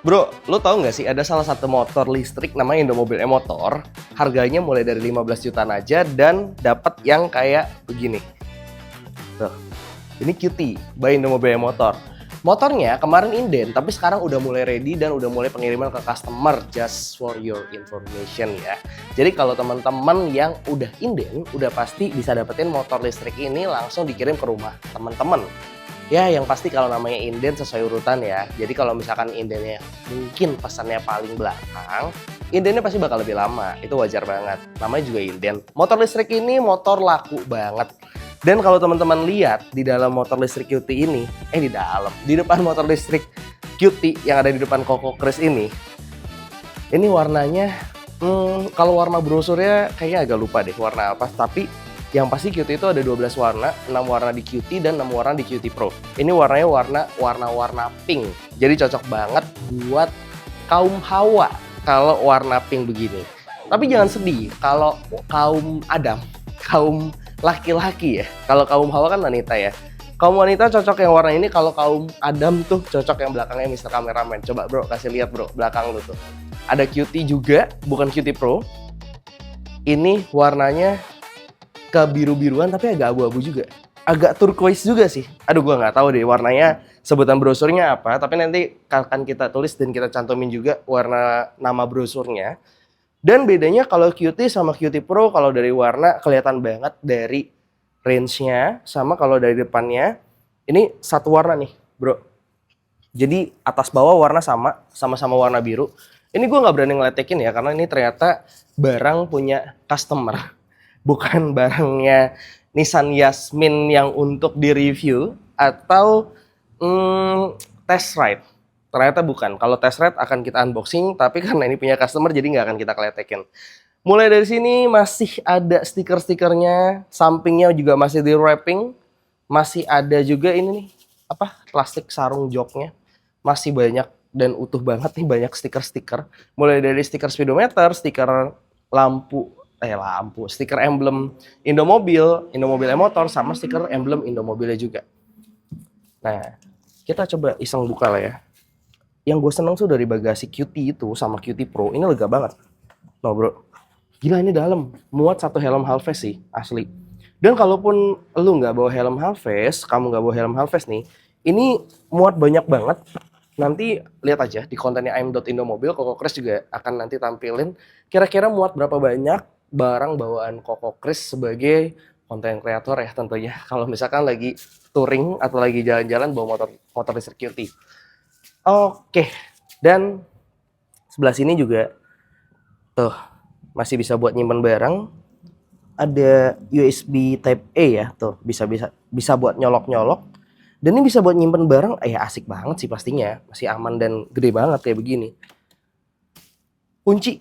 Bro, lo tau nggak sih ada salah satu motor listrik namanya Indomobil e-Motor. Harganya mulai dari 15 jutaan aja dan dapat yang kayak begini. Tuh, ini QT by Indomobil e-Motor. Motornya kemarin inden, tapi sekarang udah mulai ready dan udah mulai pengiriman ke customer, just for your information ya. Jadi kalau teman-teman yang udah inden, udah pasti bisa dapetin motor listrik ini langsung dikirim ke rumah teman-teman. Ya, yang pasti kalau namanya inden sesuai urutan ya. Jadi kalau misalkan indennya mungkin pesannya paling belakang, indennya pasti bakal lebih lama. Itu wajar banget. Namanya juga inden. Motor listrik ini motor laku banget. Dan kalau teman-teman lihat di dalam motor listrik QT ini, di depan motor listrik QT yang ada di depan Koko Kris ini warnanya, kalau warna brosurnya kayaknya agak lupa deh warna apa, tapi yang pasti QT itu ada 12 warna, 6 warna di QT dan 6 warna di QT Pro. Ini warnanya warna pink. Jadi cocok banget buat kaum hawa kalau warna pink begini. Tapi jangan sedih kalau kaum Adam, kaum laki-laki ya. Kalau kaum hawa kan wanita ya. Kaum wanita cocok yang warna ini, kalau kaum Adam tuh cocok yang belakangnya Mr. Kameramen. Coba bro, kasih lihat bro, belakang lu tuh. Ada QT juga, bukan QT Pro. Ini warnanya kebiru-biruan tapi agak abu-abu juga. Agak turquoise juga sih. Aduh, gua nggak tahu deh warnanya, sebutan brosurnya apa. Tapi nanti akan kita tulis dan kita cantumin juga warna nama brosurnya. Dan bedanya kalau QT sama QT Pro, kalau dari warna kelihatan banget dari range-nya, sama kalau dari depannya. Ini satu warna nih bro. Jadi atas bawah warna sama-sama warna biru. Ini gue nggak berani ngeletekin ya, karena ini ternyata barang punya customer. Bukan barangnya Nissan Yasmin yang untuk di-review atau test ride. Ternyata bukan. Kalau test ride akan kita unboxing, tapi karena ini punya customer jadi nggak akan kita keletekin. Mulai dari sini masih ada stiker-stikernya, sampingnya juga masih di wrapping, masih ada juga ini nih, plastik sarung joknya. Masih banyak dan utuh banget nih, banyak stiker-stiker. Mulai dari stiker speedometer, stiker stiker emblem Indomobil e-Motor, sama stiker emblem Indomobilnya juga. Nah, kita coba iseng buka lah ya. Yang gue seneng tuh dari bagasi QT itu sama QT Pro, ini lega banget. Nah bro, gila ini dalam, muat satu helm half face sih, asli. Dan kalaupun lu nggak bawa helm half face, kamu nggak bawa helm half face nih, ini muat banyak banget. Nanti lihat aja di kontennya aim.indomobil, Koko Kris juga akan nanti tampilin kira-kira muat berapa banyak barang bawaan Koko Kris sebagai konten kreator ya tentunya. Kalau misalkan lagi touring atau lagi jalan-jalan bawa motor listrik QT. Oke, dan sebelah sini juga tuh masih bisa buat nyimpen barang. Ada USB Type A ya, tuh bisa buat nyolok-nyolok. Dan ini bisa buat nyimpen barang, asik banget sih pastinya. Masih aman dan gede banget kayak begini. Kunci.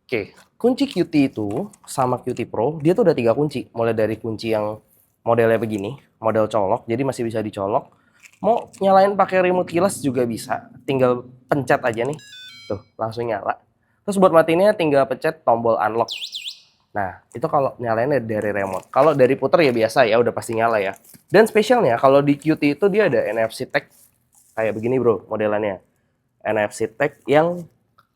Oke, kunci QT itu sama QT Pro, dia tuh ada 3 kunci. Mulai dari kunci yang modelnya begini, model colok, jadi masih bisa dicolok. Mau nyalain pakai remote keyless juga bisa, tinggal pencet aja nih, tuh langsung nyala. Terus buat matiinnya tinggal pencet tombol unlock. Nah itu kalau nyalainnya dari remote. Kalau dari puter ya biasa ya, udah pasti nyala ya. Dan spesialnya kalau di QT itu dia ada NFC tag kayak begini bro modelannya. NFC tag yang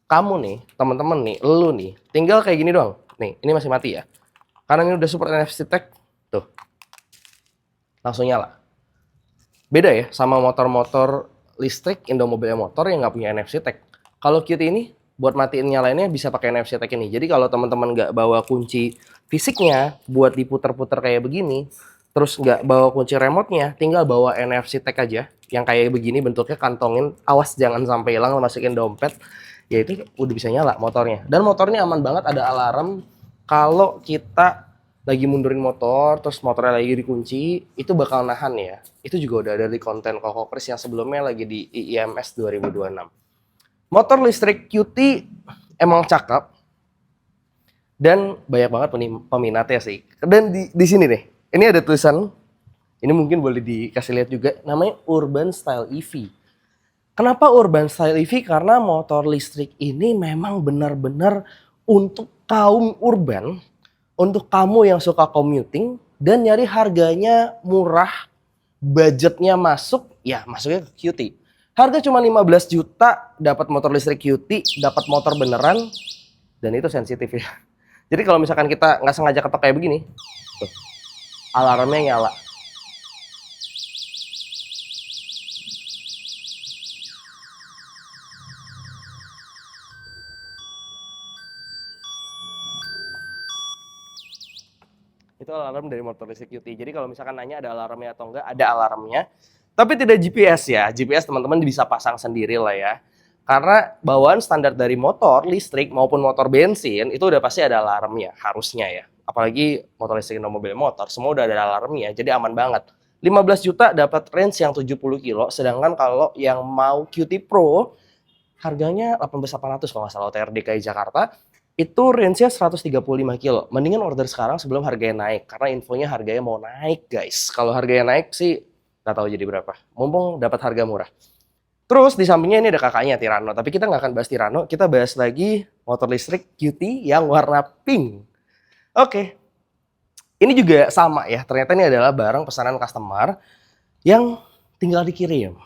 kamu nih, teman-teman nih, lu nih, tinggal kayak gini doang. Nih, ini masih mati ya. Karena ini udah support NFC tag, tuh langsung nyala. Beda ya sama motor-motor listrik Indomobil e-Motor yang nggak punya NFC tag. Kalau QT ini buat matiin nyalainnya bisa pakai NFC tag ini. Jadi kalau teman-teman nggak bawa kunci fisiknya buat diputer-puter kayak begini, terus nggak bawa kunci remote-nya, tinggal bawa NFC tag aja yang kayak begini bentuknya, kantongin, awas jangan sampai hilang, masukin dompet, ya itu udah bisa nyala motornya. Dan motornya aman banget, ada alarm kalau kita lagi mundurin motor, terus motornya lagi dikunci, itu bakal nahan ya. Itu juga udah ada di konten Koko Kris yang sebelumnya lagi di IIMS 2026. Motor listrik QT emang cakep dan banyak banget peminatnya sih. Dan di sini nih, ini ada tulisan, ini mungkin boleh dikasih lihat juga, namanya Urban Style EV. Kenapa Urban Style EV? Karena motor listrik ini memang benar-benar untuk kaum urban, untuk kamu yang suka commuting dan nyari harganya murah, budgetnya masuk, ya masuknya ke QT. Harga cuma 15 juta, dapat motor listrik QT, dapat motor beneran, dan itu sensitif ya. Jadi kalau misalkan kita nggak sengaja ketok kayak begini, tuh, alarmnya nyala. Itu alarm dari motor listrik QT. Jadi kalau misalkan nanya ada alarmnya atau enggak, ada alarmnya. Tapi tidak GPS ya. GPS teman-teman bisa pasang sendiri lah ya. Karena bawaan standar dari motor listrik maupun motor bensin itu udah pasti ada alarmnya, harusnya ya. Apalagi motor listrik dan mobil motor, semua udah ada alarmnya, jadi aman banget. 15 juta dapat range yang 70 kilo, sedangkan kalau yang mau QT Pro harganya 18.800 kalau nggak salah OTR DKI Jakarta, itu range-nya 135 kilo. Mendingan order sekarang sebelum harganya naik, karena infonya harganya mau naik guys. Kalau harganya naik sih nggak tahu jadi berapa. Mumpung dapat harga murah. Terus di sampingnya ini ada kakaknya Tirano, tapi kita nggak akan bahas Tirano, kita bahas lagi motor listrik QT yang warna pink. Oke, ini juga sama ya, ternyata ini adalah barang pesanan customer yang tinggal dikirim.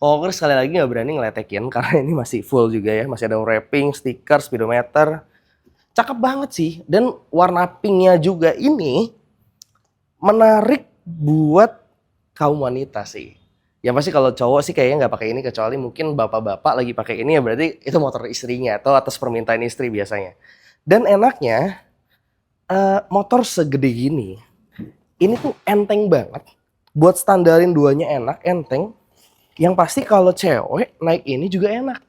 Koker sekali lagi nggak berani ngeletekin karena ini masih full juga ya, masih ada wrapping, stiker, speedometer. Cakep banget sih, dan warna pinknya juga ini menarik buat kaum wanita sih. Ya pasti kalau cowok sih kayaknya nggak pakai ini, kecuali mungkin bapak-bapak lagi pakai ini ya berarti itu motor istrinya atau atas permintaan istri biasanya. Dan enaknya motor segede gini, ini tuh enteng banget. Buat standarin duanya enak, enteng. Yang pasti kalau cewek naik ini juga enak.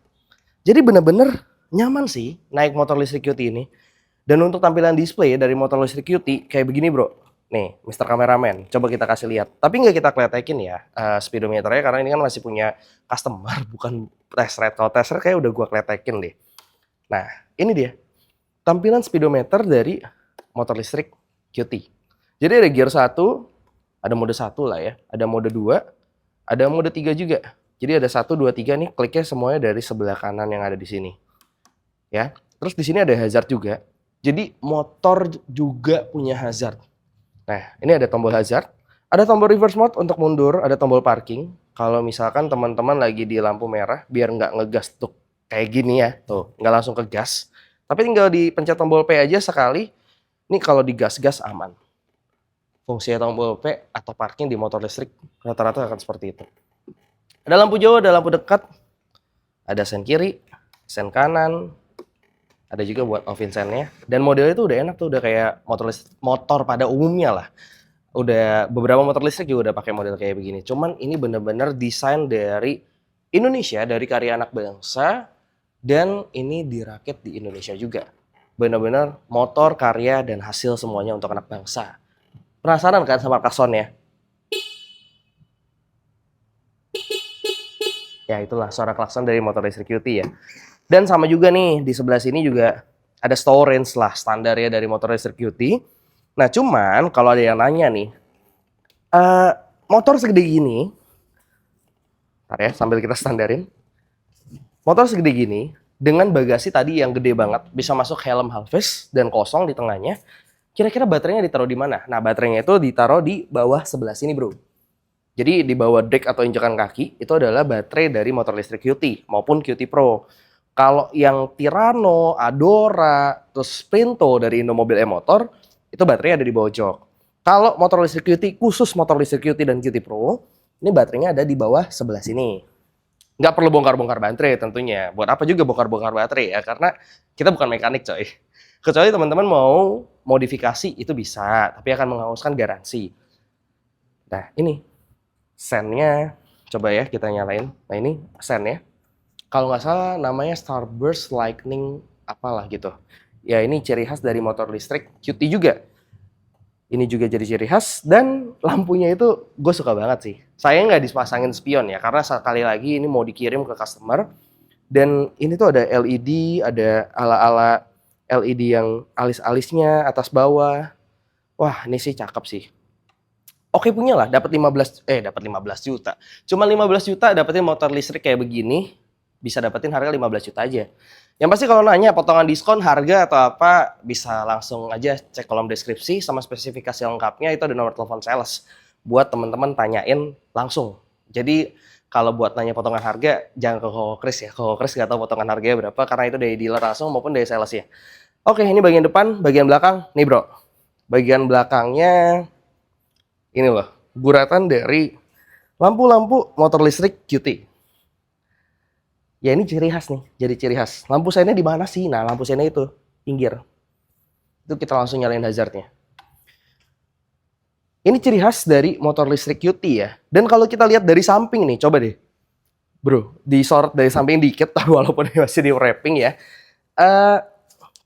Jadi bener-bener nyaman sih naik motor listrik QT ini. Dan untuk tampilan display dari motor listrik QT kayak begini bro. Nih, Mr. Kameramen, coba kita kasih lihat. Tapi nggak kita kletekin ya speedometernya karena ini kan masih punya customer, bukan test ride. Kalau test ride kayak udah gua kletekin deh. Nah, ini dia. Tampilan speedometer dari motor listrik QT. Jadi ada gear 1, ada mode 1 lah ya. Ada mode 2, ada mode 3 juga. Jadi ada 1, 2, 3 nih, kliknya semuanya dari sebelah kanan yang ada di sini. Ya. Terus di sini ada hazard juga. Jadi motor juga punya hazard. Nah, ini ada tombol hazard, ada tombol reverse mode untuk mundur, ada tombol parking. Kalau misalkan teman-teman lagi di lampu merah, biar nggak ngegas tuh kayak gini ya, tuh nggak langsung ke gas. Tapi tinggal dipencet tombol P aja sekali. Ini kalau digas-gas aman. Fungsinya tombol P atau parking di motor listrik rata-rata akan seperti itu. Ada lampu jauh, ada lampu dekat, ada sen kiri, sen kanan. Ada juga buat off-in sen-nya. Dan modelnya itu udah enak tuh, udah kayak motor pada umumnya lah. Udah beberapa motor listrik juga udah pakai model kayak begini. Cuman ini bener-bener desain dari Indonesia, dari karya anak bangsa, dan ini dirakit di Indonesia juga. Bener-bener motor, karya, dan hasil semuanya untuk anak bangsa. Penasaran kan sama klaksonnya? Ya itulah suara klakson dari motor listrik QT ya. Dan sama juga nih, di sebelah sini juga ada storage lah standarnya dari motor listrik QT. Nah cuman kalau ada yang nanya nih, motor segede gini, ntar ya sambil kita standarin, motor segede gini dengan bagasi tadi yang gede banget, bisa masuk helm halves dan kosong di tengahnya, kira-kira baterainya ditaruh di mana? Nah baterainya itu ditaruh di bawah sebelah sini bro. Jadi di bawah deck atau injakan kaki itu adalah baterai dari motor listrik QT maupun QT Pro. Kalau yang Tirano, Adora, terus Sprinto dari Indomobil e-motor, itu baterainya ada di bawah jok. Kalau motor listrik QT, khusus motor listrik QT dan QT Pro, ini baterainya ada di bawah sebelah sini. Nggak perlu bongkar-bongkar baterai tentunya. Buat apa juga bongkar-bongkar baterai ya, karena kita bukan mekanik coy. Kecuali teman-teman mau modifikasi, itu bisa, tapi akan menghanguskan garansi. Nah ini, sennya, coba ya kita nyalain. Nah ini sennya. Kalau nggak salah namanya Starburst Lightning apalah gitu. Ya ini ciri khas dari motor listrik QT juga. Ini juga jadi ciri khas dan lampunya itu gue suka banget sih. Saya nggak dipasangin spion ya karena sekali lagi ini mau dikirim ke customer. Dan ini tuh ada LED, ada ala-ala LED yang alis-alisnya atas bawah. Wah ini sih cakep sih. Oke punya lah, dapat 15 juta. Cuma 15 juta dapetin motor listrik kayak begini. Bisa dapetin harga 15 juta aja. Yang pasti kalau nanya potongan diskon harga atau apa bisa langsung aja cek kolom deskripsi sama spesifikasi lengkapnya itu ada nomor telepon sales buat teman-teman tanyain langsung. Jadi kalau buat nanya potongan harga, jangan ke Koko Kris ya. Koko Kris nggak tahu potongan harganya berapa, karena itu dari dealer langsung maupun dari salesnya. Oke, ini bagian depan, bagian belakang. Nih bro, bagian belakangnya ini loh, guratan dari lampu-lampu motor listrik QT. Ya ini ciri khas nih, jadi ciri khas. Lampu seinnya di mana sih? Nah, lampu seinnya itu, pinggir. Itu kita langsung nyalain hazardnya. Ini ciri khas dari motor listrik QT ya. Dan kalau kita lihat dari samping nih, coba deh. Bro, disorot dari samping dikit, walaupun masih di wrapping ya.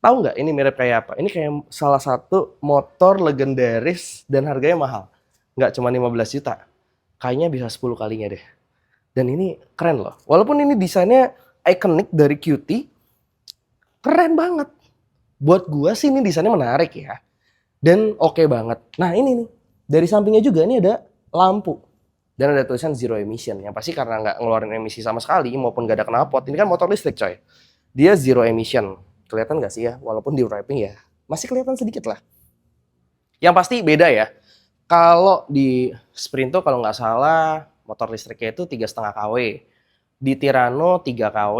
Tahu nggak ini mirip kayak apa? Ini kayak salah satu motor legendaris dan harganya mahal. Nggak cuma 15 juta. Kayaknya bisa 10 kalinya deh. Dan ini keren loh. Walaupun ini desainnya ikonik dari QT, keren banget. Buat gua sih ini desainnya menarik ya. Dan oke banget. Nah ini nih, dari sampingnya juga ini ada lampu. Dan ada tulisan zero emission. Yang pasti karena nggak ngeluarin emisi sama sekali, maupun nggak ada knalpot. Ini kan motor listrik coy. Dia zero emission. Kelihatan nggak sih ya? Walaupun di wrapping ya, masih kelihatan sedikit lah. Yang pasti beda ya. Kalau di Sprinto kalau nggak salah, motor listriknya itu 3,5 kW. Di Tirano 3 kW.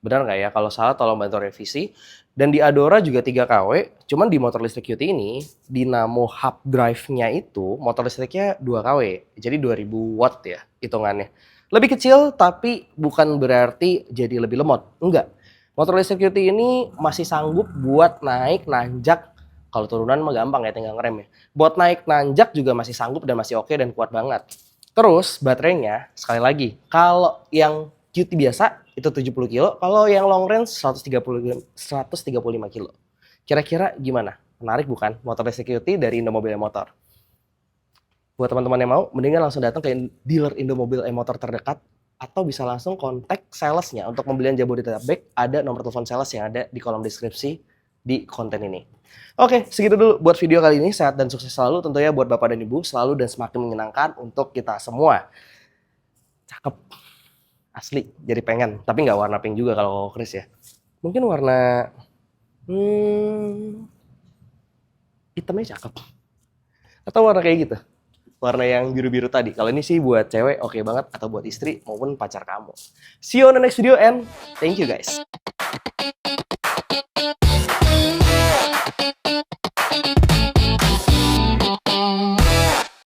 Benar nggak ya? Kalau salah tolong bantu revisi. Dan di Adora juga 3 kW. Cuman di motor listrik QT ini, dinamo hub drive-nya itu, motor listriknya 2 kW. Jadi 2000 watt ya hitungannya. Lebih kecil tapi bukan berarti jadi lebih lemot. Enggak. Motor listrik QT ini masih sanggup buat naik, nanjak. Kalau turunan mah gampang ya, tinggal ngerem ya. Buat naik, nanjak juga masih sanggup dan masih oke dan kuat banget. Terus baterainya, sekali lagi, kalau yang QT biasa itu 70 kilo, kalau yang long range 135 kilo. Kira-kira gimana? Menarik bukan? Motor listrik QT dari Indomobil E-Motor. Buat teman-teman yang mau, mendingan langsung datang ke dealer Indomobil E-Motor terdekat, atau bisa langsung kontak salesnya untuk pembelian Jabodetabek. Ada nomor telepon sales yang ada di kolom deskripsi di konten ini. Oke, segitu dulu buat video kali ini. Sehat dan sukses selalu tentunya buat Bapak dan Ibu. Selalu dan semakin menyenangkan untuk kita semua. Cakep. Asli, jadi pengen. Tapi nggak warna pink juga kalau Chris ya. Mungkin warna hitamnya cakep. Atau warna kayak gitu. Warna yang biru-biru tadi. Kalau ini sih buat cewek oke banget. Atau buat istri maupun pacar kamu. See you on the next video and thank you guys.